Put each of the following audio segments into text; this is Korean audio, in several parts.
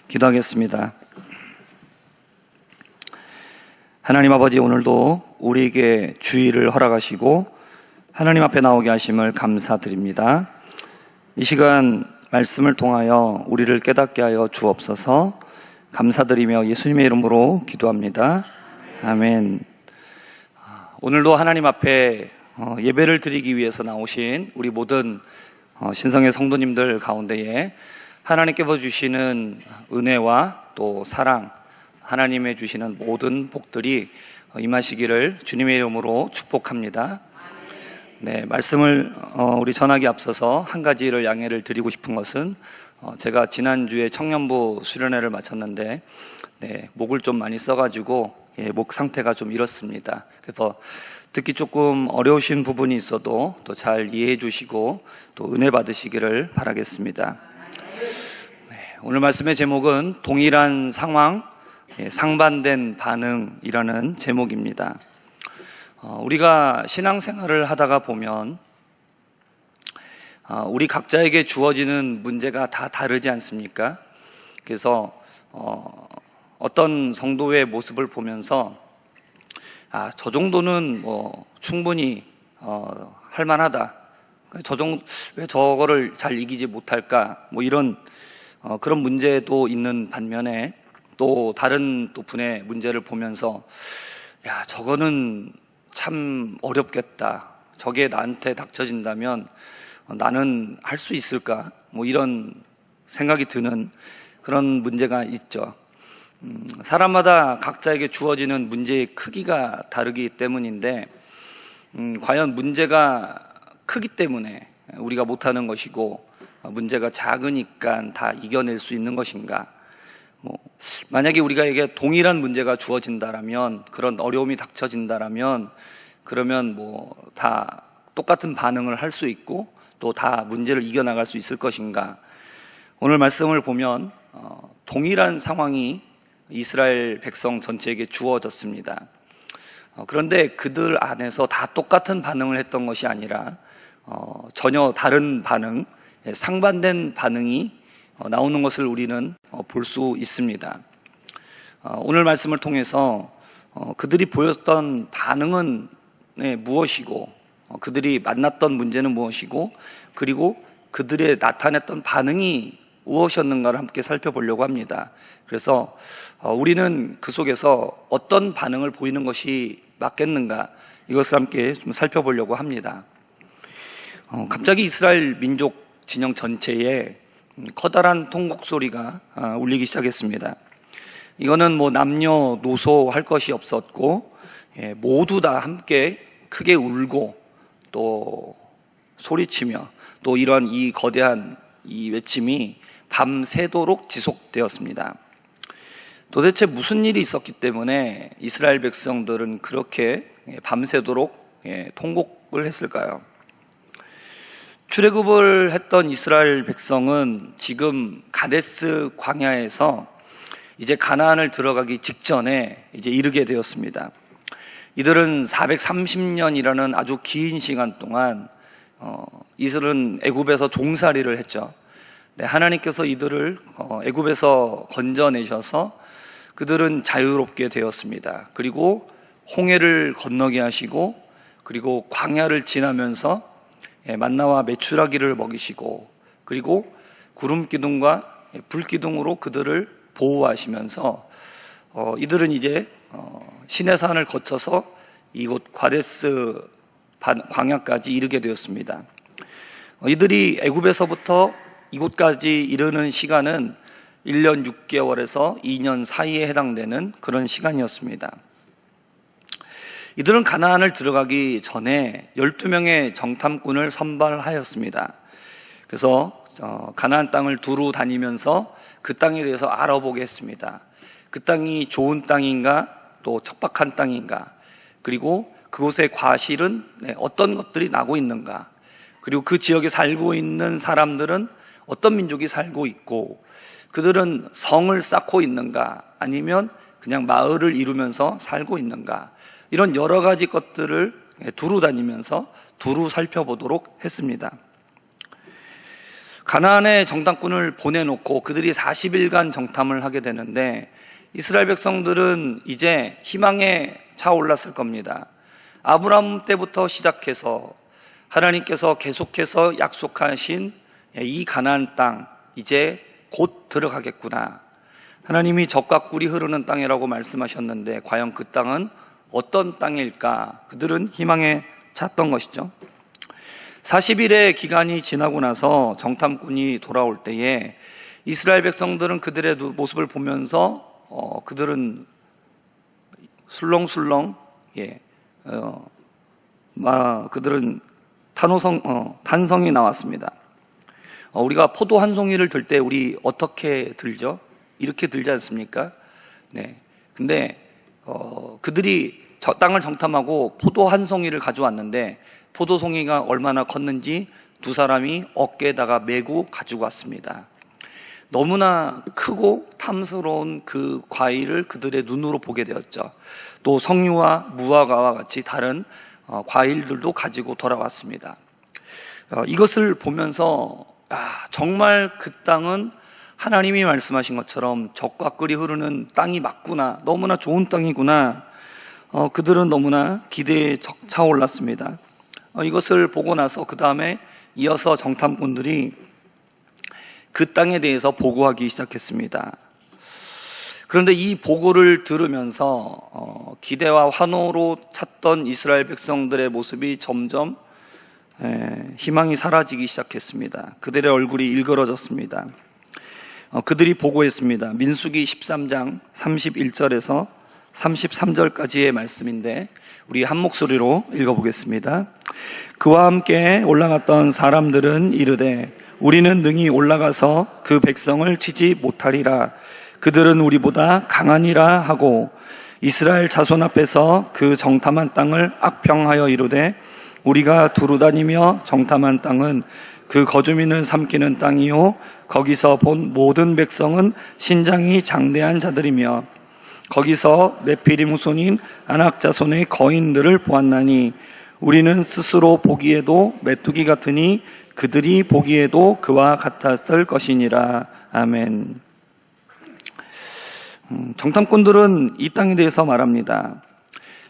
기도하겠습니다. 하나님 아버지, 오늘도 우리에게 주의를 허락하시고 하나님 앞에 나오게 하심을 감사드립니다. 이 시간 말씀을 통하여 우리를 깨닫게 하여 주옵소서. 감사드리며 예수님의 이름으로 기도합니다. 아멘. 오늘도 하나님 앞에 예배를 드리기 위해서 나오신 우리 모든 신성의 성도님들 가운데에 하나님께서 주시는 은혜와 또 사랑, 하나님의 주시는 모든 복들이 임하시기를 주님의 이름으로 축복합니다. 네, 말씀을 우리 전하기 앞서서 한 가지를 양해를 드리고 싶은 것은 제가 지난주에 청년부 수련회를 마쳤는데 목을 좀 많이 써가지고 목 상태가 좀 이렇습니다. 그래서 듣기 조금 어려우신 부분이 있어도 또 잘 이해해 주시고 또 은혜 받으시기를 바라겠습니다. 오늘 말씀의 제목은 동일한 상황, 상반된 반응이라는 제목입니다. 우리가 신앙생활을 하다가 보면 우리 각자에게 주어지는 문제가 다 다르지 않습니까? 그래서 어떤 성도의 모습을 보면서 저 정도는 충분히 할 만하다. 왜 저거를 잘 이기지 못할까? 이런 그런 문제도 있는 반면에 또 다른 분의 문제를 보면서 저거는 참 어렵겠다. 저게 나한테 닥쳐진다면 나는 할 수 있을까? 이런 생각이 드는 그런 문제가 있죠. 사람마다 각자에게 주어지는 문제의 크기가 다르기 때문인데 과연 문제가 크기 때문에 우리가 못하는 것이고 문제가 작으니까 다 이겨낼 수 있는 것인가? 만약에 우리가에게 동일한 문제가 주어진다라면, 그런 어려움이 닥쳐진다라면, 그러면 다 똑같은 반응을 할 수 있고 또 다 문제를 이겨나갈 수 있을 것인가? 오늘 말씀을 보면 동일한 상황이 이스라엘 백성 전체에게 주어졌습니다. 그런데 그들 안에서 다 똑같은 반응을 했던 것이 아니라 전혀 다른 반응, 상반된 반응이 나오는 것을 우리는 볼 수 있습니다. 오늘 말씀을 통해서 그들이 보였던 반응은 무엇이고, 그들이 만났던 문제는 무엇이고, 그리고 그들의 나타냈던 반응이 무엇이었는가를 함께 살펴보려고 합니다. 그래서 우리는 그 속에서 어떤 반응을 보이는 것이 맞겠는가, 이것을 함께 좀 살펴보려고 합니다. 갑자기 이스라엘 민족 진영 전체에 커다란 통곡 소리가 울리기 시작했습니다. 이거는 남녀노소 할 것이 없었고 모두 다 함께 크게 울고 또 소리치며 또 이런 이 거대한 이 외침이 밤새도록 지속되었습니다. 도대체 무슨 일이 있었기 때문에 이스라엘 백성들은 그렇게 밤새도록 통곡을 했을까요? 출애굽을 했던 이스라엘 백성은 지금 가데스 광야에서 이제 가나안을 들어가기 직전에 이제 이르게 되었습니다. 이들은 430년이라는 아주 긴 시간 동안 이들은 애굽에서 종살이를 했죠. 하나님께서 이들을 애굽에서 건져내셔서 그들은 자유롭게 되었습니다. 그리고 홍해를 건너게 하시고, 그리고 광야를 지나면서 만나와 메추라기를 먹이시고, 그리고 구름 기둥과 불 기둥으로 그들을 보호하시면서 이들은 이제 시내산을 거쳐서 이곳 가데스 광야까지 이르게 되었습니다. 이들이 애굽에서부터 이곳까지 이르는 시간은 1년 6개월에서 2년 사이에 해당되는 그런 시간이었습니다. 이들은 가나안을 들어가기 전에 12명의 정탐꾼을 선발하였습니다. 그래서 가나안 땅을 두루 다니면서 그 땅에 대해서 알아보게 했습니다. 그 땅이 좋은 땅인가, 또 척박한 땅인가, 그리고 그곳의 과실은 어떤 것들이 나고 있는가, 그리고 그 지역에 살고 있는 사람들은 어떤 민족이 살고 있고, 그들은 성을 쌓고 있는가, 아니면 그냥 마을을 이루면서 살고 있는가, 이런 여러 가지 것들을 두루 다니면서 두루 살펴보도록 했습니다. 가나안에 정탐꾼을 보내놓고 그들이 40일간 정탐을 하게 되는데 이스라엘 백성들은 이제 희망에 차올랐을 겁니다. 아브라함 때부터 시작해서 하나님께서 계속해서 약속하신 이 가나안 땅 이제 곧 들어가겠구나. 하나님이 젖과 꿀이 흐르는 땅이라고 말씀하셨는데 과연 그 땅은 어떤 땅일까? 그들은 희망에 찼던 것이죠. 40일의 기간이 지나고 나서 정탐꾼이 돌아올 때에 이스라엘 백성들은 그들의 모습을 보면서 그들은 술렁술렁 그들은 탄성이 나왔습니다. 우리가 포도 한 송이를 들 때 우리 어떻게 들죠? 이렇게 들지 않습니까? 네. 근데 그들이 저 땅을 정탐하고 포도 한 송이를 가져왔는데 포도송이가 얼마나 컸는지 두 사람이 어깨에다가 메고 가지고 왔습니다. 너무나 크고 탐스러운 그 과일을 그들의 눈으로 보게 되었죠. 또 석류와 무화과와 같이 다른 과일들도 가지고 돌아왔습니다. 이것을 보면서 정말 그 땅은 하나님이 말씀하신 것처럼 젖과 꿀이 흐르는 땅이 맞구나, 너무나 좋은 땅이구나. 그들은 너무나 기대에 차올랐습니다. 이것을 보고 나서 그 다음에 이어서 정탐꾼들이 그 땅에 대해서 보고하기 시작했습니다. 그런데 이 보고를 들으면서 기대와 환호로 찾던 이스라엘 백성들의 모습이 점점 희망이 사라지기 시작했습니다. 그들의 얼굴이 일그러졌습니다. 그들이 보고했습니다. 민수기 13장 31절에서 33절까지의 말씀인데 우리 한 목소리로 읽어보겠습니다. 그와 함께 올라갔던 사람들은 이르되 우리는 능히 올라가서 그 백성을 치지 못하리라. 그들은 우리보다 강하니라 하고 이스라엘 자손 앞에서 그 정탐한 땅을 악평하여 이르되 우리가 두루다니며 정탐한 땅은 그 거주민을 삼키는 땅이요 거기서 본 모든 백성은 신장이 장대한 자들이며 거기서 네피림 후손인 아낙 자손의 거인들을 보았나니 우리는 스스로 보기에도 메뚜기 같으니 그들이 보기에도 그와 같았을 것이니라. 아멘. 정탐꾼들은 이 땅에 대해서 말합니다.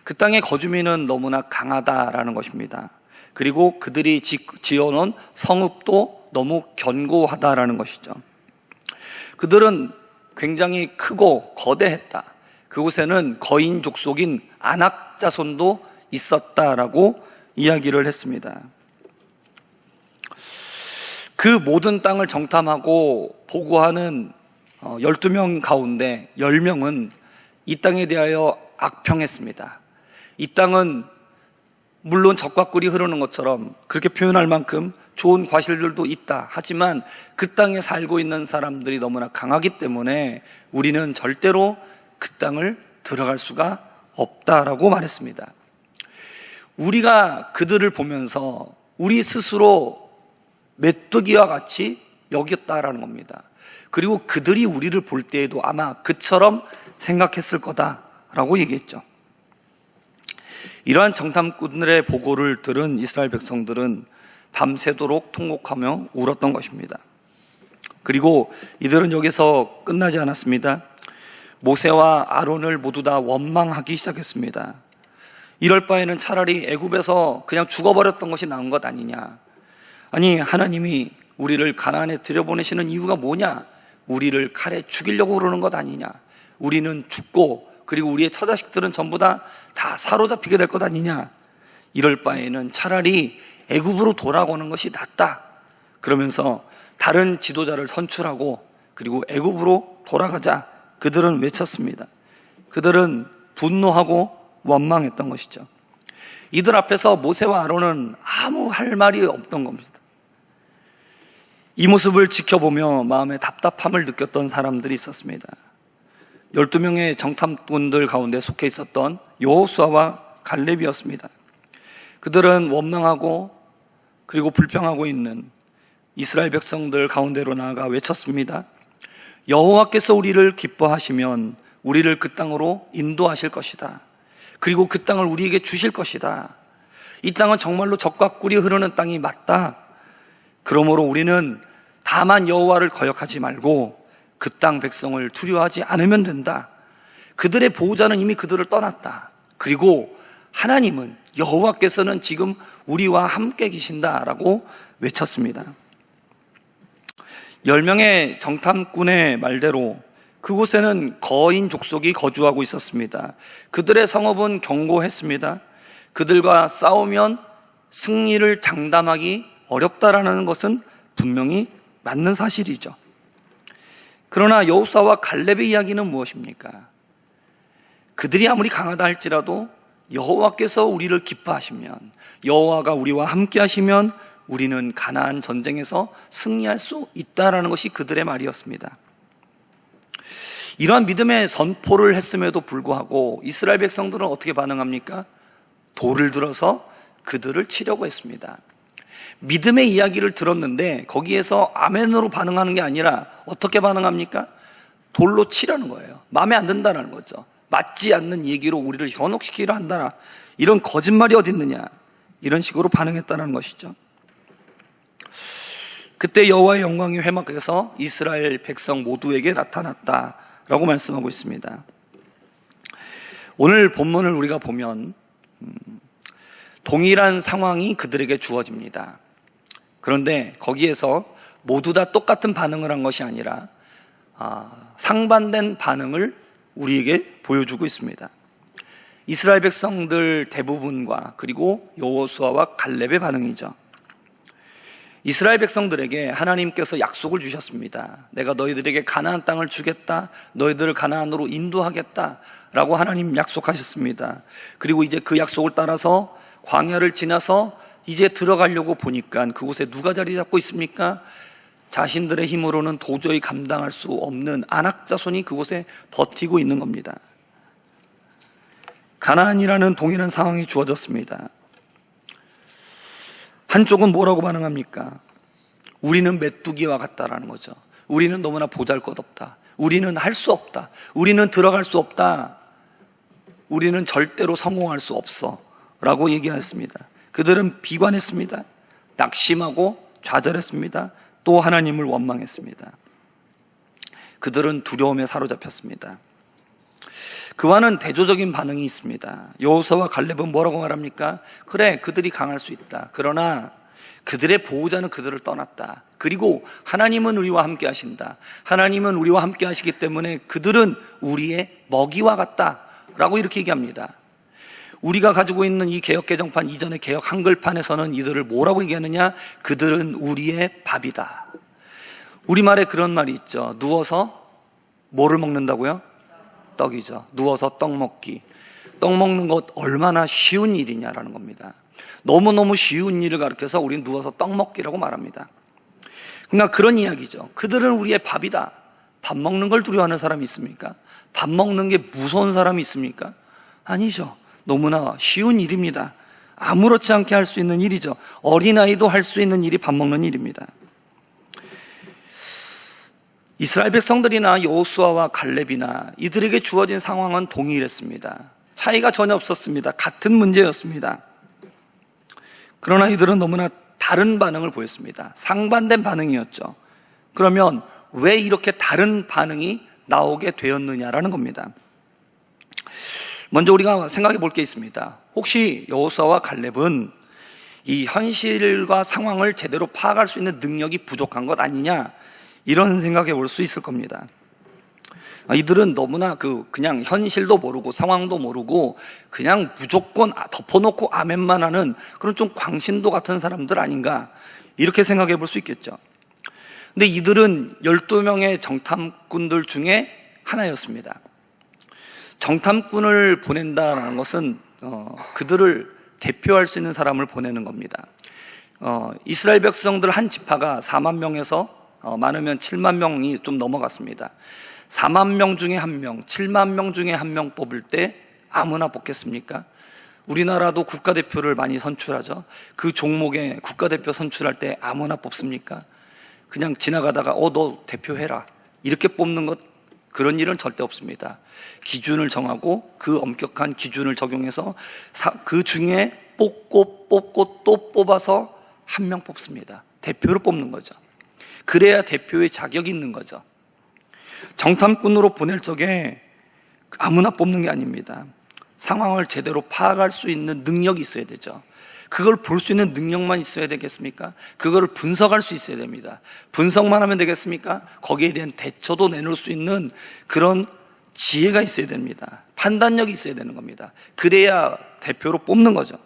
그 땅의 거주민은 너무나 강하다라는 것입니다. 그리고 그들이 지어놓은 성읍도 너무 견고하다라는 것이죠. 그들은 굉장히 크고 거대했다. 그곳에는 거인 족속인 아낙 자손도 있었다라고 이야기를 했습니다. 그 모든 땅을 정탐하고 보고하는 12명 가운데 10명은 이 땅에 대하여 악평했습니다. 이 땅은 물론 젖과 꿀이 흐르는 것처럼 그렇게 표현할 만큼 좋은 과실들도 있다. 하지만 그 땅에 살고 있는 사람들이 너무나 강하기 때문에 우리는 절대로 그 땅을 들어갈 수가 없다라고 말했습니다. 우리가 그들을 보면서 우리 스스로 메뚜기와 같이 여겼다라는 겁니다. 그리고 그들이 우리를 볼 때에도 아마 그처럼 생각했을 거다라고 얘기했죠. 이러한 정탐꾼들의 보고를 들은 이스라엘 백성들은 밤새도록 통곡하며 울었던 것입니다. 그리고 이들은 여기서 끝나지 않았습니다. 모세와 아론을 모두 다 원망하기 시작했습니다. 이럴 바에는 차라리 애굽에서 그냥 죽어버렸던 것이 나은 것 아니냐. 아니 하나님이 우리를 가나안에 들여보내시는 이유가 뭐냐. 우리를 칼에 죽이려고 그러는 것 아니냐. 우리는 죽고 그리고 우리의 처자식들은 전부 다 사로잡히게 될 것 아니냐. 이럴 바에는 차라리 애굽으로 돌아오는 것이 낫다. 그러면서 다른 지도자를 선출하고 그리고 애굽으로 돌아가자. 그들은 외쳤습니다. 그들은 분노하고 원망했던 것이죠. 이들 앞에서 모세와 아론은 아무 할 말이 없던 겁니다. 이 모습을 지켜보며 마음에 답답함을 느꼈던 사람들이 있었습니다. 12명의 정탐꾼들 가운데 속해 있었던 여호수아와 갈렙이었습니다. 그들은 원망하고 그리고 불평하고 있는 이스라엘 백성들 가운데로 나아가 외쳤습니다. 여호와께서 우리를 기뻐하시면 우리를 그 땅으로 인도하실 것이다. 그리고 그 땅을 우리에게 주실 것이다. 이 땅은 정말로 젖과 꿀이 흐르는 땅이 맞다. 그러므로 우리는 다만 여호와를 거역하지 말고 그 땅 백성을 두려워하지 않으면 된다. 그들의 보호자는 이미 그들을 떠났다. 그리고 하나님은, 여호와께서는 지금 우리와 함께 계신다라고 외쳤습니다. 10명의 정탐꾼의 말대로 그곳에는 거인 족속이 거주하고 있었습니다. 그들의 성읍은 견고했습니다. 그들과 싸우면 승리를 장담하기 어렵다라는 것은 분명히 맞는 사실이죠. 그러나 여호수아와 갈렙의 이야기는 무엇입니까? 그들이 아무리 강하다 할지라도 여호와께서 우리를 기뻐하시면, 여호와가 우리와 함께 하시면 우리는 가나안 전쟁에서 승리할 수 있다라는 것이 그들의 말이었습니다. 이러한 믿음의 선포를 했음에도 불구하고 이스라엘 백성들은 어떻게 반응합니까? 돌을 들어서 그들을 치려고 했습니다. 믿음의 이야기를 들었는데 거기에서 아멘으로 반응하는 게 아니라 어떻게 반응합니까? 돌로 치려는 거예요. 마음에 안 든다는 거죠. 맞지 않는 얘기로 우리를 현혹시키려 한다. 이런 거짓말이 어디 있느냐, 이런 식으로 반응했다는 것이죠. 그때 여호와의 영광이 회막에서 이스라엘 백성 모두에게 나타났다라고 말씀하고 있습니다. 오늘 본문을 우리가 보면 동일한 상황이 그들에게 주어집니다. 그런데 거기에서 모두 다 똑같은 반응을 한 것이 아니라 상반된 반응을 우리에게 보여주고 있습니다. 이스라엘 백성들 대부분과 그리고 여호수아와 갈렙의 반응이죠. 이스라엘 백성들에게 하나님께서 약속을 주셨습니다. 내가 너희들에게 가나안 땅을 주겠다, 너희들을 가나안으로 인도하겠다 라고 하나님 약속하셨습니다. 그리고 이제 그 약속을 따라서 광야를 지나서 이제 들어가려고 보니까 그곳에 누가 자리 잡고 있습니까? 자신들의 힘으로는 도저히 감당할 수 없는 아낙 자손이 그곳에 버티고 있는 겁니다. 가나안이라는 동일한 상황이 주어졌습니다. 한쪽은 뭐라고 반응합니까? 우리는 메뚜기와 같다라는 거죠. 우리는 너무나 보잘것없다. 우리는 할 수 없다. 우리는 들어갈 수 없다. 우리는 절대로 성공할 수 없어 라고 얘기했습니다. 그들은 비관했습니다. 낙심하고 좌절했습니다. 또 하나님을 원망했습니다. 그들은 두려움에 사로잡혔습니다. 그와는 대조적인 반응이 있습니다. 여호수아와 갈렙은 뭐라고 말합니까? 그래, 그들이 강할 수 있다. 그러나 그들의 보호자는 그들을 떠났다. 그리고 하나님은 우리와 함께 하신다. 하나님은 우리와 함께 하시기 때문에 그들은 우리의 먹이와 같다 라고 이렇게 얘기합니다. 우리가 가지고 있는 이 개역개정판 이전의 개역 한글판에서는 이들을 뭐라고 얘기하느냐? 그들은 우리의 밥이다. 우리말에 그런 말이 있죠. 누워서 뭐를 먹는다고요? 떡이죠. 누워서 떡 먹기. 떡 먹는 것 얼마나 쉬운 일이냐라는 겁니다. 너무너무 쉬운 일을 가르쳐서 우리는 누워서 떡 먹기라고 말합니다. 그러니까 그런 이야기죠. 그들은 우리의 밥이다. 밥 먹는 걸 두려워하는 사람이 있습니까? 밥 먹는 게 무서운 사람이 있습니까? 아니죠. 너무나 쉬운 일입니다. 아무렇지 않게 할 수 있는 일이죠. 어린아이도 할 수 있는 일이 밥 먹는 일입니다. 이스라엘 백성들이나 여호수아와 갈렙이나 이들에게 주어진 상황은 동일했습니다. 차이가 전혀 없었습니다. 같은 문제였습니다. 그러나 이들은 너무나 다른 반응을 보였습니다. 상반된 반응이었죠. 그러면 왜 이렇게 다른 반응이 나오게 되었느냐라는 겁니다. 먼저 우리가 생각해 볼 게 있습니다. 혹시 여호수아와 갈렙은 이 현실과 상황을 제대로 파악할 수 있는 능력이 부족한 것 아니냐, 이런 생각해 볼 수 있을 겁니다. 이들은 너무나 그냥 현실도 모르고 상황도 모르고 그냥 무조건 덮어놓고 아멘만 하는 그런 좀 광신도 같은 사람들 아닌가, 이렇게 생각해 볼 수 있겠죠. 근데 이들은 12명의 정탐꾼들 중에 하나였습니다. 정탐꾼을 보낸다는 것은 그들을 대표할 수 있는 사람을 보내는 겁니다. 이스라엘 백성들 한 지파가 4만 명에서 많으면 7만 명이 좀 넘어갔습니다. 4만 명 중에 한 명, 7만 명 중에 한 명 뽑을 때 아무나 뽑겠습니까? 우리나라도 국가대표를 많이 선출하죠. 그 종목에 국가대표 선출할 때 아무나 뽑습니까? 그냥 지나가다가 너 대표해라 이렇게 뽑는 것, 그런 일은 절대 없습니다. 기준을 정하고 그 엄격한 기준을 적용해서 그 중에 뽑고 또 뽑아서 한 명 뽑습니다. 대표를 뽑는 거죠. 그래야 대표의 자격이 있는 거죠. 정탐꾼으로 보낼 적에 아무나 뽑는 게 아닙니다. 상황을 제대로 파악할 수 있는 능력이 있어야 되죠. 그걸 볼 수 있는 능력만 있어야 되겠습니까? 그걸 분석할 수 있어야 됩니다. 분석만 하면 되겠습니까? 거기에 대한 대처도 내놓을 수 있는 그런 지혜가 있어야 됩니다. 판단력이 있어야 되는 겁니다. 그래야 대표로 뽑는 거죠.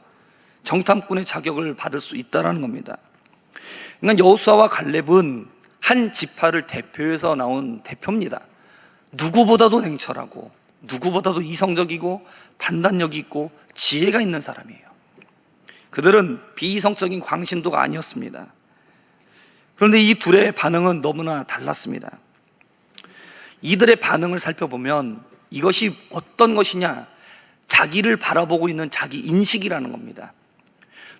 정탐꾼의 자격을 받을 수 있다는 겁니다. 그러니까 여호수아와 갈렙은 한 지파를 대표해서 나온 대표입니다. 누구보다도 냉철하고 누구보다도 이성적이고 판단력이 있고 지혜가 있는 사람이에요. 그들은 비이성적인 광신도가 아니었습니다. 그런데 이 둘의 반응은 너무나 달랐습니다. 이들의 반응을 살펴보면 이것이 어떤 것이냐, 자기를 바라보고 있는 자기 인식이라는 겁니다.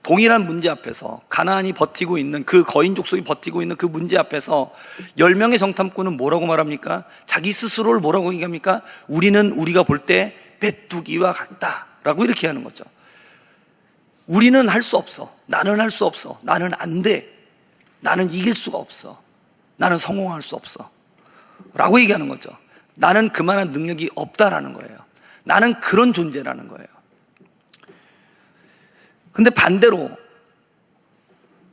동일한 문제 앞에서 가나안이 버티고 있는 그 거인 족속이 버티고 있는 그 문제 앞에서 10명의 정탐꾼은 뭐라고 말합니까? 자기 스스로를 뭐라고 얘기합니까? 우리는 우리가 볼 때 메뚜기와 같다라고 이렇게 하는 거죠. 우리는 할 수 없어. 나는 할 수 없어. 나는 안 돼. 나는 이길 수가 없어. 나는 성공할 수 없어. 라고 얘기하는 거죠. 나는 그만한 능력이 없다라는 거예요. 나는 그런 존재라는 거예요. 근데 반대로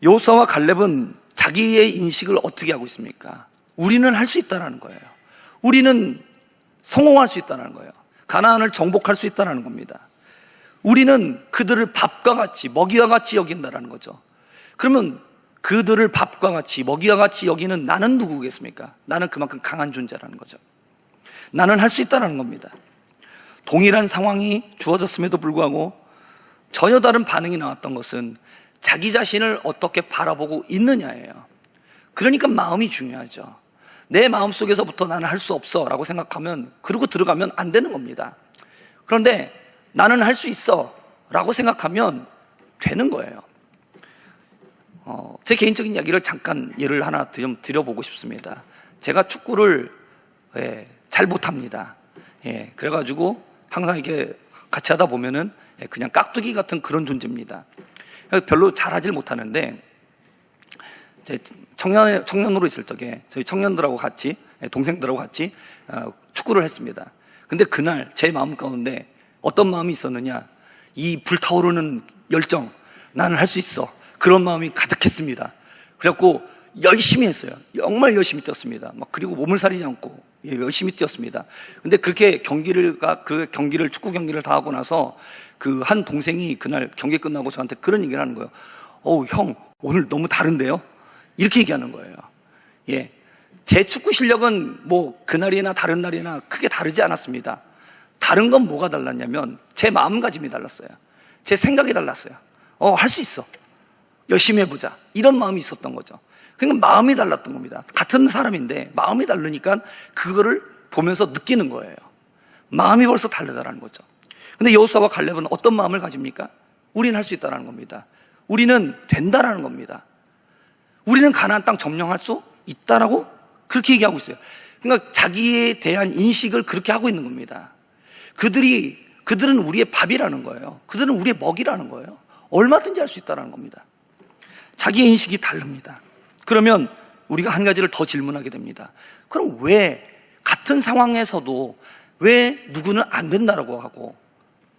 여호수아와 갈렙은 자기의 인식을 어떻게 하고 있습니까? 우리는 할 수 있다는 거예요. 우리는 성공할 수 있다는 거예요. 가나안을 정복할 수 있다는 겁니다. 우리는 그들을 밥과 같이 먹이와 같이 여긴다는 거죠. 그러면 그들을 밥과 같이 먹이와 같이 여기는 나는 누구겠습니까? 나는 그만큼 강한 존재라는 거죠. 나는 할 수 있다는 겁니다. 동일한 상황이 주어졌음에도 불구하고 전혀 다른 반응이 나왔던 것은 자기 자신을 어떻게 바라보고 있느냐예요. 그러니까 마음이 중요하죠. 내 마음속에서부터 나는 할 수 없어 라고 생각하면, 그러고 들어가면 안 되는 겁니다. 그런데 나는 할 수 있어 라고 생각하면 되는 거예요. 제 개인적인 이야기를 잠깐 예를 하나 좀 드려보고 싶습니다. 제가 축구를 잘 못합니다. 그래가지고 항상 이렇게 같이 하다 보면은 그냥 깍두기 같은 그런 존재입니다. 별로 잘하질 못하는데, 청년으로 있을 적에 저희 청년들하고 같이, 동생들하고 같이 축구를 했습니다. 근데 그날 제 마음 가운데 어떤 마음이 있었느냐, 이 불타오르는 열정, 나는 할 수 있어, 그런 마음이 가득했습니다. 그래갖고 열심히 했어요. 정말 열심히 뛰었습니다. 그리고 몸을 사리지 않고 열심히 뛰었습니다. 근데 그렇게 축구 경기를 다 하고 나서 그 한 동생이 그날 경기 끝나고 저한테 그런 얘기를 하는 거예요. 형, 오늘 너무 다른데요? 이렇게 얘기하는 거예요. 제 축구 실력은 뭐 그날이나 다른 날이나 크게 다르지 않았습니다. 다른 건 뭐가 달랐냐면 제 마음가짐이 달랐어요. 제 생각이 달랐어요. 할 수 있어. 열심히 해보자. 이런 마음이 있었던 거죠. 그러니까 마음이 달랐던 겁니다. 같은 사람인데 마음이 다르니까 그거를 보면서 느끼는 거예요. 마음이 벌써 다르다라는 거죠. 근데 여호수아와 갈렙은 어떤 마음을 가집니까? 우리는 할 수 있다는 겁니다. 우리는 된다라는 겁니다. 우리는 가나안 땅 점령할 수 있다라고 그렇게 얘기하고 있어요. 그러니까 자기에 대한 인식을 그렇게 하고 있는 겁니다. 그들은 우리의 밥이라는 거예요. 그들은 우리의 먹이라는 거예요. 얼마든지 할 수 있다는 겁니다. 자기의 인식이 다릅니다. 그러면 우리가 한 가지를 더 질문하게 됩니다. 그럼 왜 같은 상황에서도 왜 누구는 안 된다라고 하고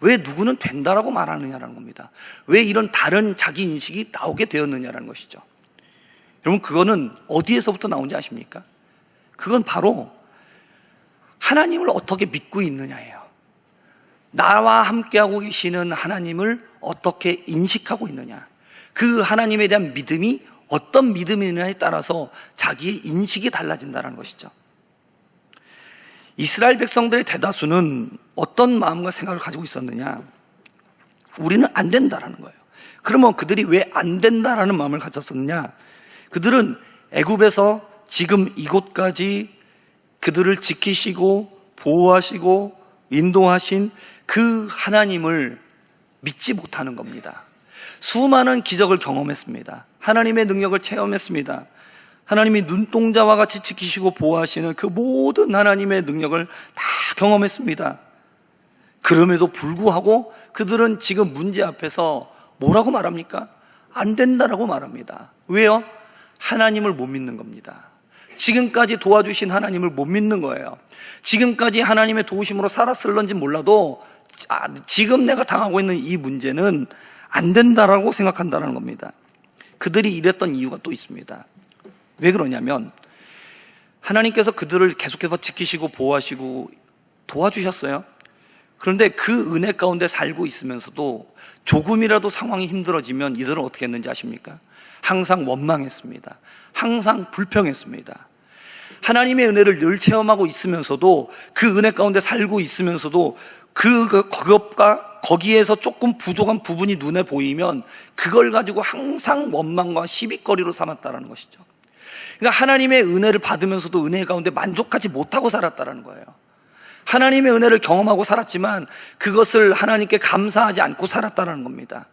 왜 누구는 된다라고 말하느냐라는 겁니다. 왜 이런 다른 자기 인식이 나오게 되었느냐라는 것이죠. 여러분, 그거는 어디에서부터 나온지 아십니까? 그건 바로 하나님을 어떻게 믿고 있느냐예요. 나와 함께하고 계시는 하나님을 어떻게 인식하고 있느냐, 그 하나님에 대한 믿음이 어떤 믿음이냐에 따라서 자기의 인식이 달라진다는 것이죠. 이스라엘 백성들의 대다수는 어떤 마음과 생각을 가지고 있었느냐, 우리는 안 된다라는 거예요. 그러면 그들이 왜 안 된다라는 마음을 가졌었느냐, 그들은 애굽에서 지금 이곳까지 그들을 지키시고 보호하시고 인도하신 그 하나님을 믿지 못하는 겁니다. 수많은 기적을 경험했습니다. 하나님의 능력을 체험했습니다. 하나님이 눈동자와 같이 지키시고 보호하시는 그 모든 하나님의 능력을 다 경험했습니다. 그럼에도 불구하고 그들은 지금 문제 앞에서 뭐라고 말합니까? 안 된다라고 말합니다. 왜요? 하나님을 못 믿는 겁니다. 지금까지 도와주신 하나님을 못 믿는 거예요. 지금까지 하나님의 도우심으로 살았을런지 몰라도 지금 내가 당하고 있는 이 문제는 안 된다라고 생각한다는 겁니다. 그들이 이랬던 이유가 또 있습니다. 왜 그러냐면 하나님께서 그들을 계속해서 지키시고 보호하시고 도와주셨어요. 그런데 그 은혜 가운데 살고 있으면서도 조금이라도 상황이 힘들어지면 이들은 어떻게 했는지 아십니까? 항상 원망했습니다. 항상 불평했습니다. 하나님의 은혜를 늘 체험하고 있으면서도 그 은혜 가운데 살고 있으면서도 그것과 거기에서 조금 부족한 부분이 눈에 보이면 그걸 가지고 항상 원망과 시비거리로 삼았다는 것이죠. 그러니까 하나님의 은혜를 받으면서도 은혜 가운데 만족하지 못하고 살았다는 거예요. 하나님의 은혜를 경험하고 살았지만 그것을 하나님께 감사하지 않고 살았다는 겁니다.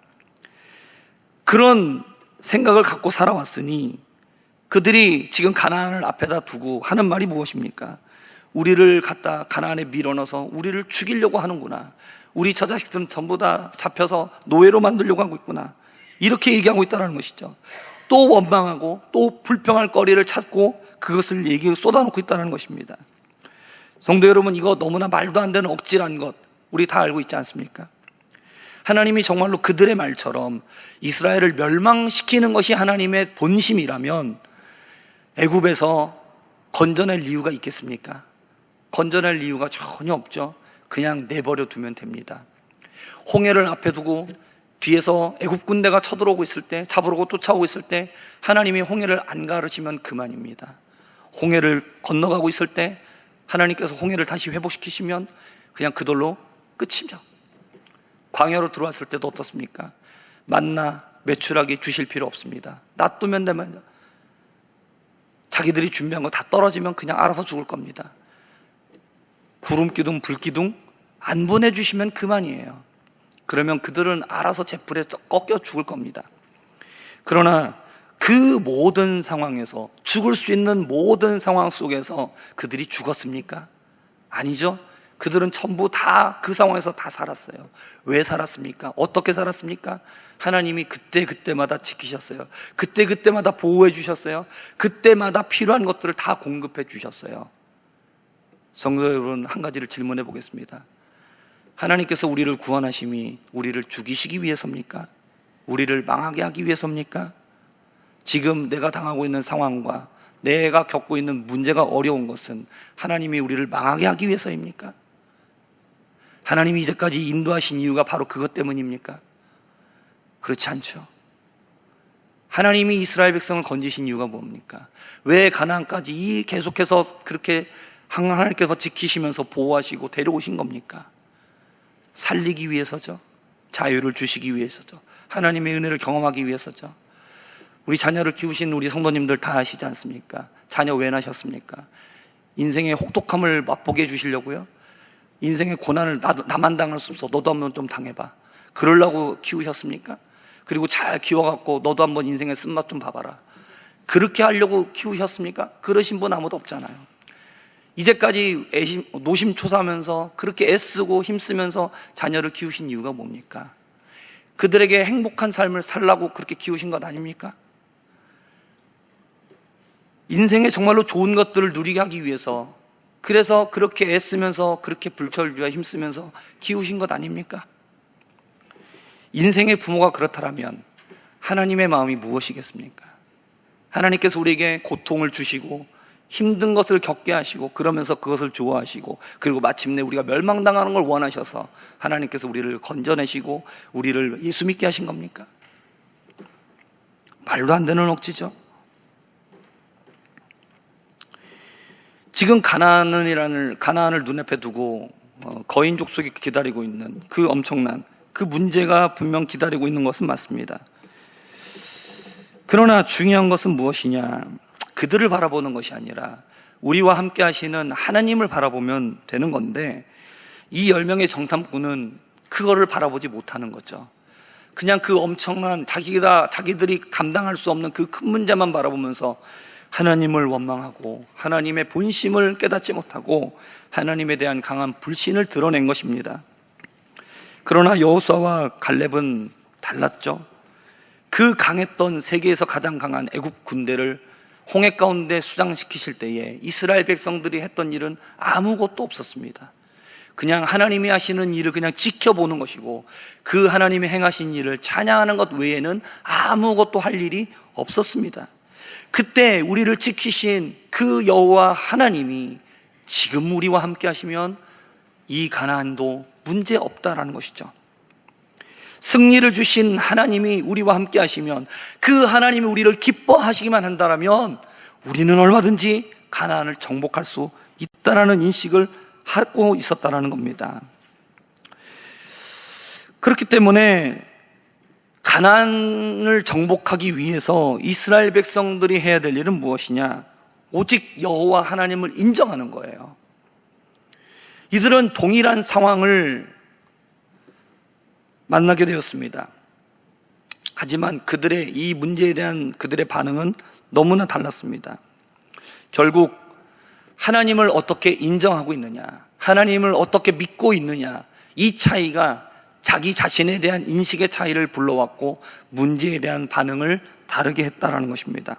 그런 생각을 갖고 살아왔으니 그들이 지금 가나안을 앞에다 두고 하는 말이 무엇입니까? 우리를 갖다 가나안에 밀어넣어서 우리를 죽이려고 하는구나. 우리 저 자식들은 전부 다 잡혀서 노예로 만들려고 하고 있구나. 이렇게 얘기하고 있다는 것이죠. 또 원망하고 또 불평할 거리를 찾고 그것을 쏟아놓고 있다는 것입니다. 성도 여러분, 이거 너무나 말도 안 되는 억지라는 것 우리 다 알고 있지 않습니까? 하나님이 정말로 그들의 말처럼 이스라엘을 멸망시키는 것이 하나님의 본심이라면 애굽에서 건져낼 이유가 있겠습니까? 건져낼 이유가 전혀 없죠. 그냥 내버려 두면 됩니다. 홍해를 앞에 두고 뒤에서 애굽 군대가 쳐들어오고 있을 때, 잡으려고 쫓아오고 있을 때 하나님이 홍해를 안 가르치면 그만입니다. 홍해를 건너가고 있을 때 하나님께서 홍해를 다시 회복시키시면 그냥 그걸로 끝이죠. 광야로 들어왔을 때도 어떻습니까? 만나 메추라기 주실 필요 없습니다. 놔두면 되면 자기들이 준비한 거 다 떨어지면 그냥 알아서 죽을 겁니다. 구름기둥 불기둥 안 보내주시면 그만이에요. 그러면 그들은 알아서 제풀에 꺾여 죽을 겁니다. 그러나 그 모든 상황에서, 죽을 수 있는 모든 상황 속에서 그들이 죽었습니까? 아니죠. 그들은 전부 다 그 상황에서 다 살았어요. 왜 살았습니까? 어떻게 살았습니까? 하나님이 그때마다 지키셨어요. 그때마다 보호해 주셨어요. 그때마다 필요한 것들을 다 공급해 주셨어요. 성도 여러분, 한 가지를 질문해 보겠습니다. 하나님께서 우리를 구원하심이 우리를 죽이시기 위해서입니까? 우리를 망하게 하기 위해서입니까? 지금 내가 당하고 있는 상황과 내가 겪고 있는 문제가 어려운 것은 하나님이 우리를 망하게 하기 위해서입니까? 하나님이 이제까지 인도하신 이유가 바로 그것 때문입니까? 그렇지 않죠. 하나님이 이스라엘 백성을 건지신 이유가 뭡니까? 왜 가나안까지 계속해서 그렇게 하나님께서 지키시면서 보호하시고 데려오신 겁니까? 살리기 위해서죠. 자유를 주시기 위해서죠. 하나님의 은혜를 경험하기 위해서죠. 우리 자녀를 키우신 우리 성도님들 다 아시지 않습니까? 자녀 왜 낳으셨습니까? 인생의 혹독함을 맛보게 해주시려고요? 인생의 고난을 나만 당할 수 없어, 너도 한번 좀 당해봐, 그러려고 키우셨습니까? 그리고 잘 키워갖고 너도 한번 인생의 쓴맛 좀 봐봐라, 그렇게 하려고 키우셨습니까? 그러신 분 아무도 없잖아요. 이제까지 노심초사하면서 그렇게 애쓰고 힘쓰면서 자녀를 키우신 이유가 뭡니까? 그들에게 행복한 삶을 살라고 그렇게 키우신 것 아닙니까? 인생에 정말로 좋은 것들을 누리게 하기 위해서, 그래서 그렇게 애쓰면서 그렇게 불철주야 힘쓰면서 키우신 것 아닙니까? 인생의 부모가 그렇다면 하나님의 마음이 무엇이겠습니까? 하나님께서 우리에게 고통을 주시고 힘든 것을 겪게 하시고 그러면서 그것을 좋아하시고 그리고 마침내 우리가 멸망당하는 걸 원하셔서 하나님께서 우리를 건져내시고 우리를 예수 믿게 하신 겁니까? 말도 안 되는 억지죠. 지금 가나안을 눈앞에 두고 거인 족속이 기다리고 있는 그 엄청난 그 문제가 분명 기다리고 있는 것은 맞습니다. 그러나 중요한 것은 무엇이냐? 그들을 바라보는 것이 아니라 우리와 함께 하시는 하나님을 바라보면 되는 건데, 이 10명의 정탐꾼은 그거를 바라보지 못하는 거죠. 그냥 그 엄청난 자기들이 감당할 수 없는 그 큰 문제만 바라보면서 하나님을 원망하고 하나님의 본심을 깨닫지 못하고 하나님에 대한 강한 불신을 드러낸 것입니다. 그러나 여호수아와 갈렙은 달랐죠. 그 강했던 세계에서 가장 강한 애굽 군대를 홍해 가운데 수장시키실 때에 이스라엘 백성들이 했던 일은 아무것도 없었습니다. 그냥 하나님이 하시는 일을 그냥 지켜보는 것이고, 그 하나님이 행하신 일을 찬양하는 것 외에는 아무것도 할 일이 없었습니다. 그때 우리를 지키신 그 여호와 하나님이 지금 우리와 함께 하시면 이 가나안도 문제 없다라는 것이죠. 승리를 주신 하나님이 우리와 함께 하시면, 그 하나님이 우리를 기뻐하시기만 한다면 우리는 얼마든지 가나안을 정복할 수 있다라는 인식을 하고 있었다라는 겁니다. 그렇기 때문에 가나안을 정복하기 위해서 이스라엘 백성들이 해야 될 일은 무엇이냐? 오직 여호와 하나님을 인정하는 거예요. 이들은 동일한 상황을 만나게 되었습니다. 하지만 그들의 이 문제에 대한 그들의 반응은 너무나 달랐습니다. 결국 하나님을 어떻게 인정하고 있느냐, 하나님을 어떻게 믿고 있느냐, 이 차이가 자기 자신에 대한 인식의 차이를 불러왔고 문제에 대한 반응을 다르게 했다라는 것입니다.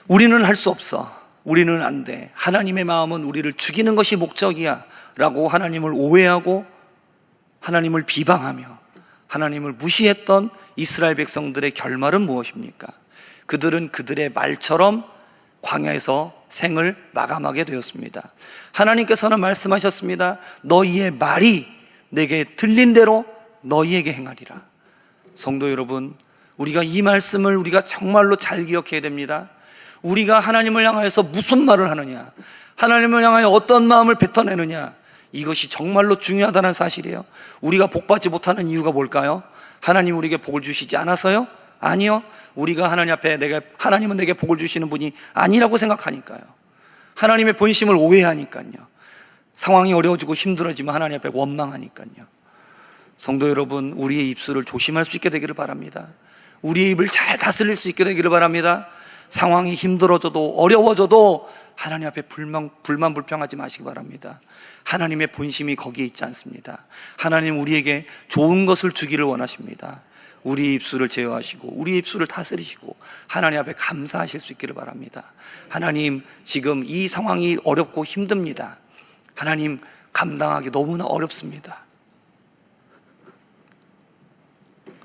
우리는 할 수 없어, 우리는 안 돼, 하나님의 마음은 우리를 죽이는 것이 목적이야 라고 하나님을 오해하고 하나님을 비방하며 하나님을 무시했던 이스라엘 백성들의 결말은 무엇입니까? 그들은 그들의 말처럼 광야에서 생을 마감하게 되었습니다. 하나님께서는 말씀하셨습니다. 너희의 말이 내게 들린 대로 너희에게 행하리라. 성도 여러분, 우리가 이 말씀을 우리가 정말로 잘 기억해야 됩니다. 우리가 하나님을 향하여서 무슨 말을 하느냐, 하나님을 향하여 어떤 마음을 뱉어내느냐, 이것이 정말로 중요하다는 사실이에요. 우리가 복받지 못하는 이유가 뭘까요? 하나님 우리에게 복을 주시지 않아서요? 아니요. 우리가 하나님 앞에 하나님은 내게 복을 주시는 분이 아니라고 생각하니까요. 하나님의 본심을 오해하니까요. 상황이 어려워지고 힘들어지면 하나님 앞에 원망하니까요. 성도 여러분, 우리의 입술을 조심할 수 있게 되기를 바랍니다. 우리의 입을 잘 다스릴 수 있게 되기를 바랍니다. 상황이 힘들어져도 어려워져도 하나님 앞에 불만불평하지 마시기 바랍니다. 하나님의 본심이 거기에 있지 않습니다. 하나님 우리에게 좋은 것을 주기를 원하십니다. 우리의 입술을 제어하시고 우리의 입술을 다스리시고 하나님 앞에 감사하실 수 있기를 바랍니다. 하나님, 지금 이 상황이 어렵고 힘듭니다. 하나님, 감당하기 너무나 어렵습니다.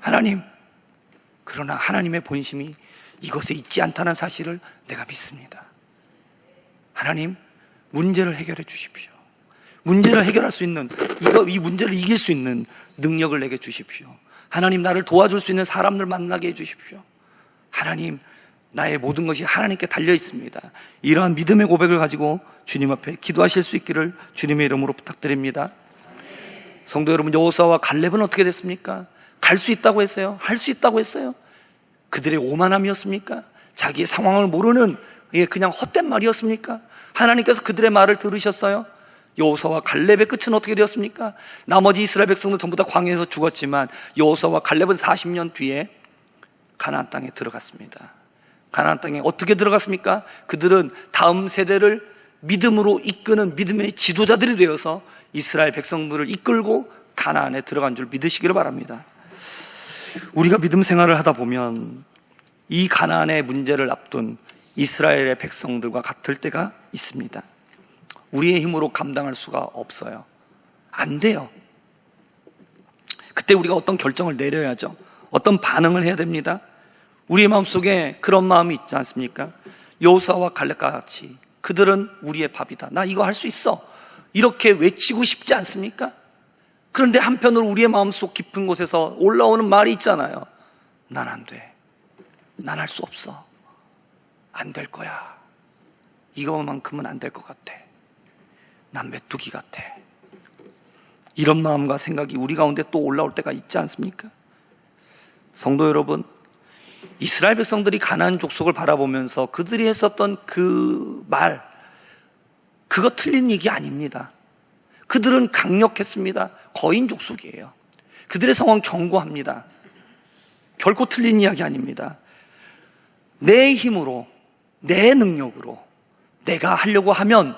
하나님, 그러나 하나님의 본심이 이것에 있지 않다는 사실을 내가 믿습니다. 하나님, 문제를 해결해 주십시오. 문제를 해결할 수 있는, 이 문제를 이길 수 있는 능력을 내게 주십시오. 하나님, 나를 도와줄 수 있는 사람들 만나게 해 주십시오. 하나님, 나의 모든 것이 하나님께 달려 있습니다. 이러한 믿음의 고백을 가지고 주님 앞에 기도하실 수 있기를 주님의 이름으로 부탁드립니다. 성도 여러분, 여호수아와 갈렙은 어떻게 됐습니까? 갈 수 있다고 했어요? 할 수 있다고 했어요? 그들의 오만함이었습니까? 자기의 상황을 모르는 그냥 헛된 말이었습니까? 하나님께서 그들의 말을 들으셨어요? 여호수아와 갈렙의 끝은 어떻게 되었습니까? 나머지 이스라엘 백성들 전부 다 광야에서 죽었지만 여호수아와 갈렙은 40년 뒤에 가나안 땅에 들어갔습니다. 가나안 땅에 어떻게 들어갔습니까? 그들은 다음 세대를 믿음으로 이끄는 믿음의 지도자들이 되어서 이스라엘 백성들을 이끌고 가나안에 들어간 줄 믿으시기를 바랍니다. 우리가 믿음 생활을 하다 보면 이 가나안의 문제를 앞둔 이스라엘의 백성들과 같을 때가 있습니다. 우리의 힘으로 감당할 수가 없어요. 안 돼요. 그때 우리가 어떤 결정을 내려야죠. 어떤 반응을 해야 됩니다. 우리의 마음속에 그런 마음이 있지 않습니까? 여호수아와 갈렙과 같이 그들은 우리의 밥이다, 나 이거 할 수 있어, 이렇게 외치고 싶지 않습니까? 그런데 한편으로 우리의 마음속 깊은 곳에서 올라오는 말이 있잖아요. 난 안 돼, 난 할 수 없어, 안 될 거야, 이거만큼은 안 될 것 같아, 난 메뚜기 같아. 이런 마음과 생각이 우리 가운데 또 올라올 때가 있지 않습니까? 성도 여러분, 이스라엘 백성들이 가나안 족속을 바라보면서 그들이 했었던 그 말, 그거 틀린 얘기 아닙니다. 그들은 강력했습니다. 거인 족속이에요. 그들의 상황 견고합니다. 결코 틀린 이야기 아닙니다. 내 힘으로, 내 능력으로 내가 하려고 하면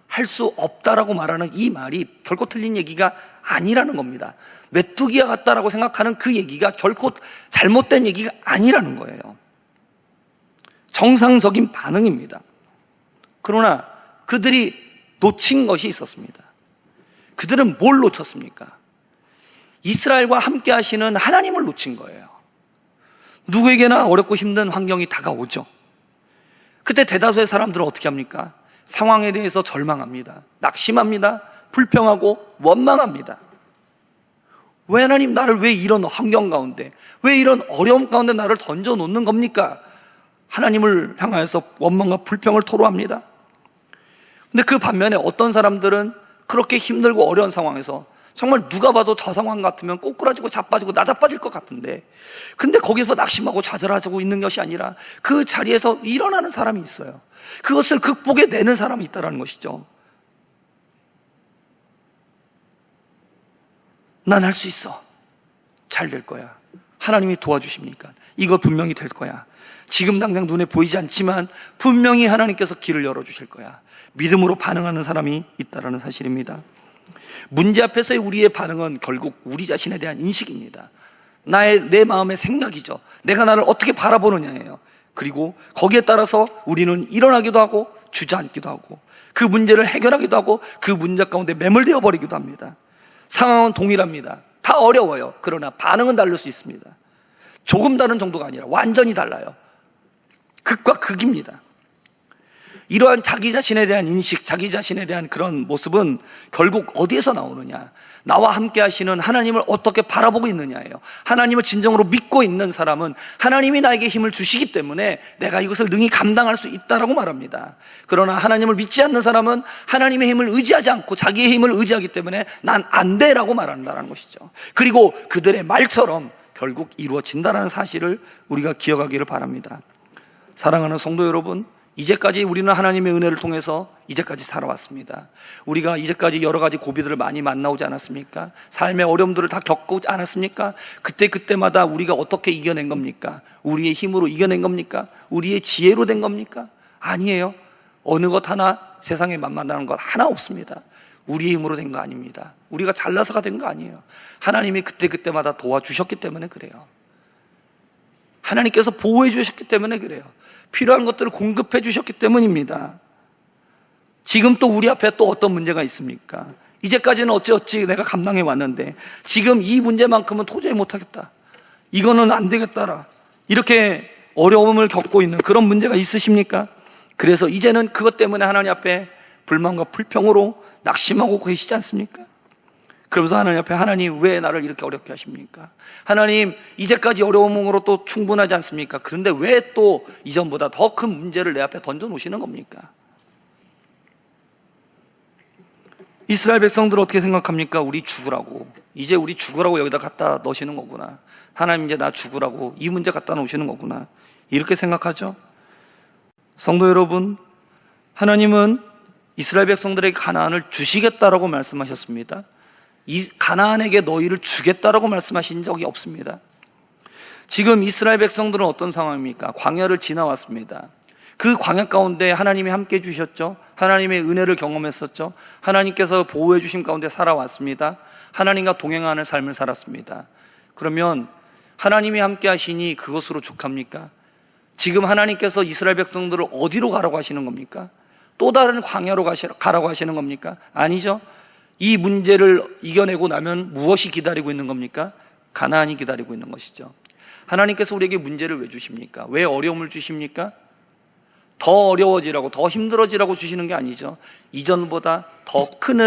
할 수 없다라고 말하는 이 말이 결코 틀린 얘기가 아니라는 겁니다. 메뚜기와 같다라고 생각하는 그 얘기가 결코 잘못된 얘기가 아니라는 거예요. 정상적인 반응입니다. 그러나 그들이 놓친 것이 있었습니다. 그들은 뭘 놓쳤습니까? 이스라엘과 함께 하시는 하나님을 놓친 거예요. 누구에게나 어렵고 힘든 환경이 다가오죠. 그때 대다수의 사람들은 어떻게 합니까? 상황에 대해서 절망합니다. 낙심합니다. 불평하고 원망합니다. 왜 하나님 나를 왜 이런 환경 가운데, 왜 이런 어려움 가운데 나를 던져놓는 겁니까? 하나님을 향하여서 원망과 불평을 토로합니다. 근데 그 반면에 어떤 사람들은 그렇게 힘들고 어려운 상황에서 정말 누가 봐도 저 상황 같으면 꼬꾸라지고 자빠지고 나자빠질 것 같은데, 근데 거기서 낙심하고 좌절하고 있는 것이 아니라 그 자리에서 일어나는 사람이 있어요. 그것을 극복해내는 사람이 있다는 것이죠. 난 할 수 있어. 잘 될 거야. 하나님이 도와주십니까? 이거 분명히 될 거야. 지금 당장 눈에 보이지 않지만 분명히 하나님께서 길을 열어주실 거야. 믿음으로 반응하는 사람이 있다는 사실입니다. 문제 앞에서의 우리의 반응은 결국 우리 자신에 대한 인식입니다. 내 마음의 생각이죠. 내가 나를 어떻게 바라보느냐예요. 그리고 거기에 따라서 우리는 일어나기도 하고 주저앉기도 하고 그 문제를 해결하기도 하고 그 문제 가운데 매몰되어 버리기도 합니다. 상황은 동일합니다. 다 어려워요. 그러나 반응은 다를 수 있습니다. 조금 다른 정도가 아니라 완전히 달라요. 극과 극입니다. 이러한 자기 자신에 대한 인식, 자기 자신에 대한 그런 모습은 결국 어디에서 나오느냐? 나와 함께 하시는 하나님을 어떻게 바라보고 있느냐예요. 하나님을 진정으로 믿고 있는 사람은 하나님이 나에게 힘을 주시기 때문에 내가 이것을 능히 감당할 수 있다라고 말합니다. 그러나 하나님을 믿지 않는 사람은 하나님의 힘을 의지하지 않고 자기의 힘을 의지하기 때문에 난 안 돼라고 말한다는 것이죠. 그리고 그들의 말처럼 결국 이루어진다는 사실을 우리가 기억하기를 바랍니다. 사랑하는 성도 여러분, 이제까지 우리는 하나님의 은혜를 통해서 이제까지 살아왔습니다. 우리가 이제까지 여러 가지 고비들을 많이 만나오지 않았습니까? 삶의 어려움들을 다 겪지 않았습니까? 그때마다 우리가 어떻게 이겨낸 겁니까? 우리의 힘으로 이겨낸 겁니까? 우리의 지혜로 된 겁니까? 아니에요. 어느 것 하나 세상에 만만한 것 하나 없습니다. 우리의 힘으로 된 거 아닙니다. 우리가 잘나서가 된 거 아니에요. 하나님이 그때마다 도와주셨기 때문에 그래요. 하나님께서 보호해 주셨기 때문에 그래요. 필요한 것들을 공급해 주셨기 때문입니다. 지금 또 우리 앞에 또 어떤 문제가 있습니까? 이제까지는 어찌어찌 내가 감당해 왔는데 지금 이 문제만큼은 도저히 못하겠다, 이거는 안 되겠다라, 이렇게 어려움을 겪고 있는 그런 문제가 있으십니까? 그래서 이제는 그것 때문에 하나님 앞에 불만과 불평으로 낙심하고 계시지 않습니까? 그러면서 하나님 앞에, 하나님 왜 나를 이렇게 어렵게 하십니까? 하나님 이제까지 어려움으로 또 충분하지 않습니까? 그런데 왜 또 이전보다 더 큰 문제를 내 앞에 던져 놓으시는 겁니까? 이스라엘 백성들 어떻게 생각합니까? 우리 죽으라고, 이제 우리 죽으라고 여기다 갖다 넣으시는 거구나. 하나님 이제 나 죽으라고 이 문제 갖다 놓으시는 거구나, 이렇게 생각하죠. 성도 여러분, 하나님은 이스라엘 백성들에게 가나안을 주시겠다라고 말씀하셨습니다. 이 가나안에게 너희를 주겠다라고 말씀하신 적이 없습니다. 지금 이스라엘 백성들은 어떤 상황입니까? 광야를 지나왔습니다. 그 광야 가운데 하나님이 함께 해주셨죠. 하나님의 은혜를 경험했었죠. 하나님께서 보호해 주신 가운데 살아왔습니다. 하나님과 동행하는 삶을 살았습니다. 그러면 하나님이 함께 하시니 그것으로 족합니까? 지금 하나님께서 이스라엘 백성들을 어디로 가라고 하시는 겁니까? 또 다른 광야로 가라고 하시는 겁니까? 아니죠. 이 문제를 이겨내고 나면 무엇이 기다리고 있는 겁니까? 가나안이 기다리고 있는 것이죠. 하나님께서 우리에게 문제를 왜 주십니까? 왜 어려움을 주십니까? 더 어려워지라고, 더 힘들어지라고 주시는 게 아니죠. 이전보다 더 큰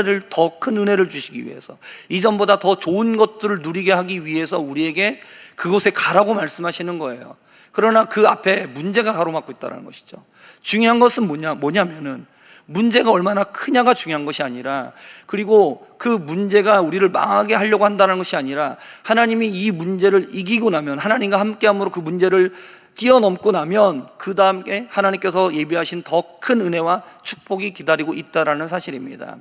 은혜를 주시기 위해서, 이전보다 더 좋은 것들을 누리게 하기 위해서 우리에게 그곳에 가라고 말씀하시는 거예요. 그러나 그 앞에 문제가 가로막고 있다는 것이죠. 중요한 것은 뭐냐면은 문제가 얼마나 크냐가 중요한 것이 아니라, 그리고 그 문제가 우리를 망하게 하려고 한다는 것이 아니라, 하나님이 이 문제를 이기고 나면, 하나님과 함께함으로 그 문제를 뛰어넘고 나면 그 다음에 하나님께서 예비하신 더 큰 은혜와 축복이 기다리고 있다는 사실입니다.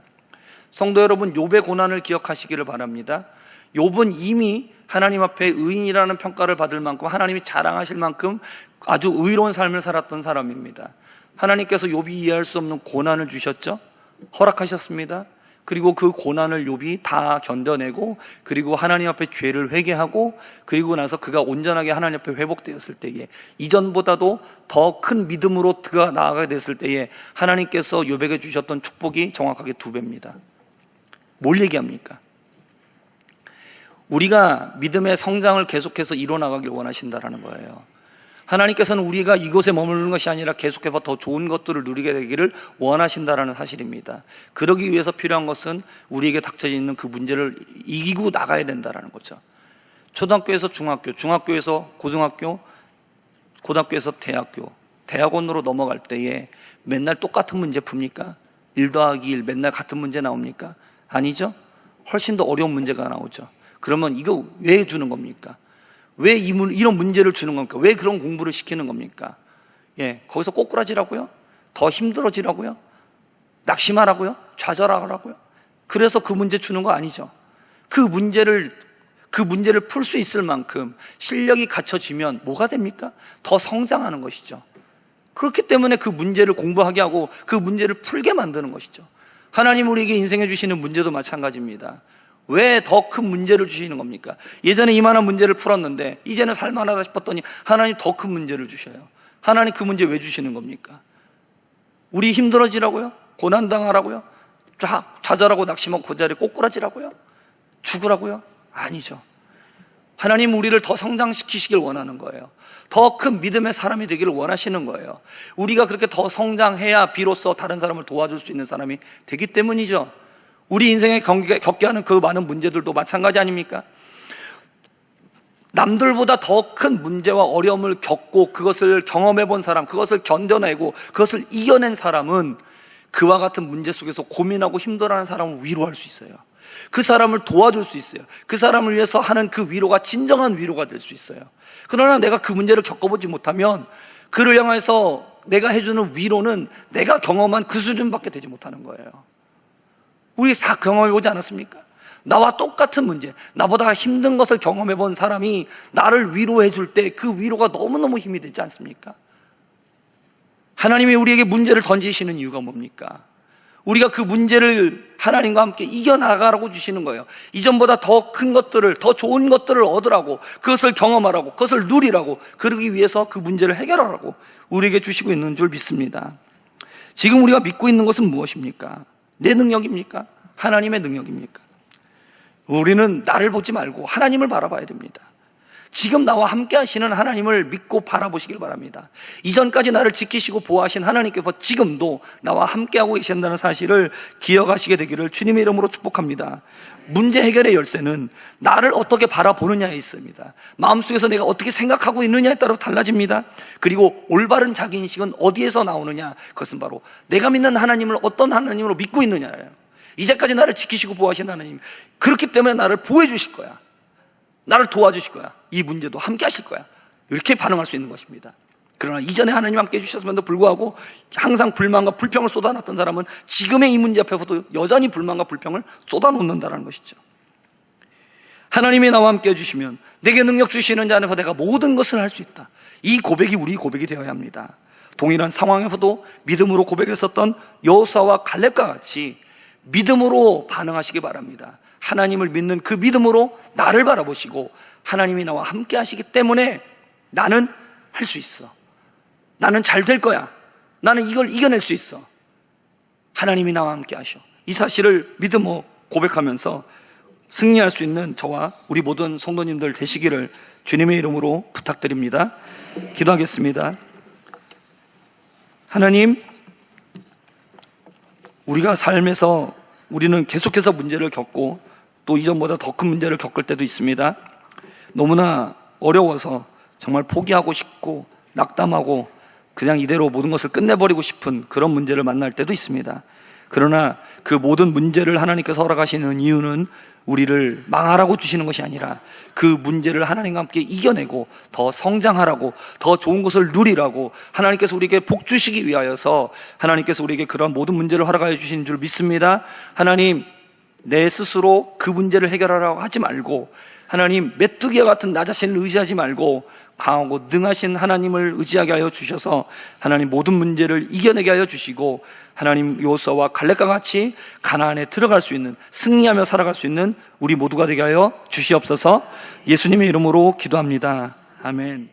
성도 여러분, 욥의 고난을 기억하시기를 바랍니다. 욥은 이미 하나님 앞에 의인이라는 평가를 받을 만큼, 하나님이 자랑하실 만큼 아주 의로운 삶을 살았던 사람입니다. 하나님께서 욥이 이해할 수 없는 고난을 주셨죠. 허락하셨습니다. 그리고 그 고난을 욥이 다 견뎌내고, 그리고 하나님 앞에 죄를 회개하고, 그리고 나서 그가 온전하게 하나님 앞에 회복되었을 때에, 이전보다도 더 큰 믿음으로 그가 나아가게 됐을 때에 하나님께서 욥에게 주셨던 축복이 정확하게 2배입니다. 뭘 얘기합니까? 우리가 믿음의 성장을 계속해서 이뤄나가길 원하신다라는 거예요. 하나님께서는 우리가 이곳에 머무르는 것이 아니라 계속해서 더 좋은 것들을 누리게 되기를 원하신다라는 사실입니다. 그러기 위해서 필요한 것은 우리에게 닥쳐 있는 그 문제를 이기고 나가야 된다라는 거죠. 초등학교에서 중학교, 중학교에서 고등학교, 고등학교에서 대학교, 대학원으로 넘어갈 때에 맨날 똑같은 문제 풉니까? 1 더하기 1 맨날 같은 문제 나옵니까? 아니죠. 훨씬 더 어려운 문제가 나오죠. 그러면 이거 왜 주는 겁니까? 왜 이런 문제를 주는 겁니까? 왜 그런 공부를 시키는 겁니까? 거기서 꼬꾸라지라고요? 더 힘들어지라고요? 낙심하라고요? 좌절하라고요? 그래서 그 문제 주는 거 아니죠. 그 문제를 풀 수 있을 만큼 실력이 갖춰지면 뭐가 됩니까? 더 성장하는 것이죠. 그렇기 때문에 그 문제를 공부하게 하고 그 문제를 풀게 만드는 것이죠. 하나님 우리에게 인생에 주시는 문제도 마찬가지입니다. 왜 더 큰 문제를 주시는 겁니까? 예전에 이만한 문제를 풀었는데 이제는 살만하다 싶었더니 하나님 더 큰 문제를 주셔요. 하나님 그 문제 왜 주시는 겁니까? 우리 힘들어지라고요? 고난당하라고요? 좌절하고 낙심하고 그 자리에 꼬꾸라지라고요? 죽으라고요? 아니죠. 하나님 우리를 더 성장시키시길 원하는 거예요. 더 큰 믿음의 사람이 되기를 원하시는 거예요. 우리가 그렇게 더 성장해야 비로소 다른 사람을 도와줄 수 있는 사람이 되기 때문이죠. 우리 인생에 겪게 하는 그 많은 문제들도 마찬가지 아닙니까? 남들보다 더 큰 문제와 어려움을 겪고 그것을 경험해 본 사람, 그것을 견뎌내고 그것을 이겨낸 사람은 그와 같은 문제 속에서 고민하고 힘들어하는 사람을 위로할 수 있어요. 그 사람을 도와줄 수 있어요. 그 사람을 위해서 하는 그 위로가 진정한 위로가 될 수 있어요. 그러나 내가 그 문제를 겪어보지 못하면 그를 향해서 내가 해주는 위로는 내가 경험한 그 수준밖에 되지 못하는 거예요. 우리 다 경험해보지 않았습니까? 나와 똑같은 문제, 나보다 힘든 것을 경험해본 사람이 나를 위로해줄 때 그 위로가 너무너무 힘이 되지 않습니까? 하나님이 우리에게 문제를 던지시는 이유가 뭡니까? 우리가 그 문제를 하나님과 함께 이겨나가라고 주시는 거예요. 이전보다 더 큰 것들을, 더 좋은 것들을 얻으라고, 그것을 경험하라고, 그것을 누리라고, 그러기 위해서 그 문제를 해결하라고 우리에게 주시고 있는 줄 믿습니다. 지금 우리가 믿고 있는 것은 무엇입니까? 내 능력입니까? 하나님의 능력입니까? 우리는 나를 보지 말고 하나님을 바라봐야 됩니다. 지금 나와 함께 하시는 하나님을 믿고 바라보시길 바랍니다. 이전까지 나를 지키시고 보호하신 하나님께서 지금도 나와 함께하고 계신다는 사실을 기억하시게 되기를 주님의 이름으로 축복합니다. 문제 해결의 열쇠는 나를 어떻게 바라보느냐에 있습니다. 마음속에서 내가 어떻게 생각하고 있느냐에 따라 달라집니다. 그리고 올바른 자기인식은 어디에서 나오느냐? 그것은 바로 내가 믿는 하나님을 어떤 하나님으로 믿고 있느냐예요. 이제까지 나를 지키시고 보호하신 하나님, 그렇기 때문에 나를 보호해 주실 거야, 나를 도와주실 거야, 이 문제도 함께 하실 거야, 이렇게 반응할 수 있는 것입니다. 그러나 이전에 하나님 함께 해주셨음에도 불구하고 항상 불만과 불평을 쏟아놨던 사람은 지금의 이 문제 앞에서도 여전히 불만과 불평을 쏟아놓는다는 것이죠. 하나님이 나와 함께 해주시면 내게 능력 주시는 자 안에서 내가 모든 것을 할 수 있다, 이 고백이 우리 고백이 되어야 합니다. 동일한 상황에서도 믿음으로 고백했었던 여호수아와 갈렙과 같이 믿음으로 반응하시기 바랍니다. 하나님을 믿는 그 믿음으로 나를 바라보시고 하나님이 나와 함께 하시기 때문에 나는 할 수 있어, 나는 잘 될 거야, 나는 이걸 이겨낼 수 있어, 하나님이 나와 함께 하셔, 이 사실을 믿음으로 고백하면서 승리할 수 있는 저와 우리 모든 성도님들 되시기를 주님의 이름으로 부탁드립니다. 기도하겠습니다. 하나님, 우리가 삶에서 우리는 계속해서 문제를 겪고 또 이전보다 더 큰 문제를 겪을 때도 있습니다. 너무나 어려워서 정말 포기하고 싶고 낙담하고 그냥 이대로 모든 것을 끝내버리고 싶은 그런 문제를 만날 때도 있습니다. 그러나 그 모든 문제를 하나님께서 허락하시는 이유는 우리를 망하라고 주시는 것이 아니라 그 문제를 하나님과 함께 이겨내고 더 성장하라고, 더 좋은 것을 누리라고 하나님께서 우리에게 복 주시기 위하여서 하나님께서 우리에게 그런 모든 문제를 허락하여 주시는 줄 믿습니다. 하나님, 내 스스로 그 문제를 해결하라고 하지 말고 하나님, 메뚜기와 같은 나 자신을 의지하지 말고 강하고 능하신 하나님을 의지하게 하여 주셔서 하나님 모든 문제를 이겨내게 하여 주시고 하나님 여호수아와 갈렙과 같이 가나안에 들어갈 수 있는, 승리하며 살아갈 수 있는 우리 모두가 되게 하여 주시옵소서. 예수님의 이름으로 기도합니다. 아멘.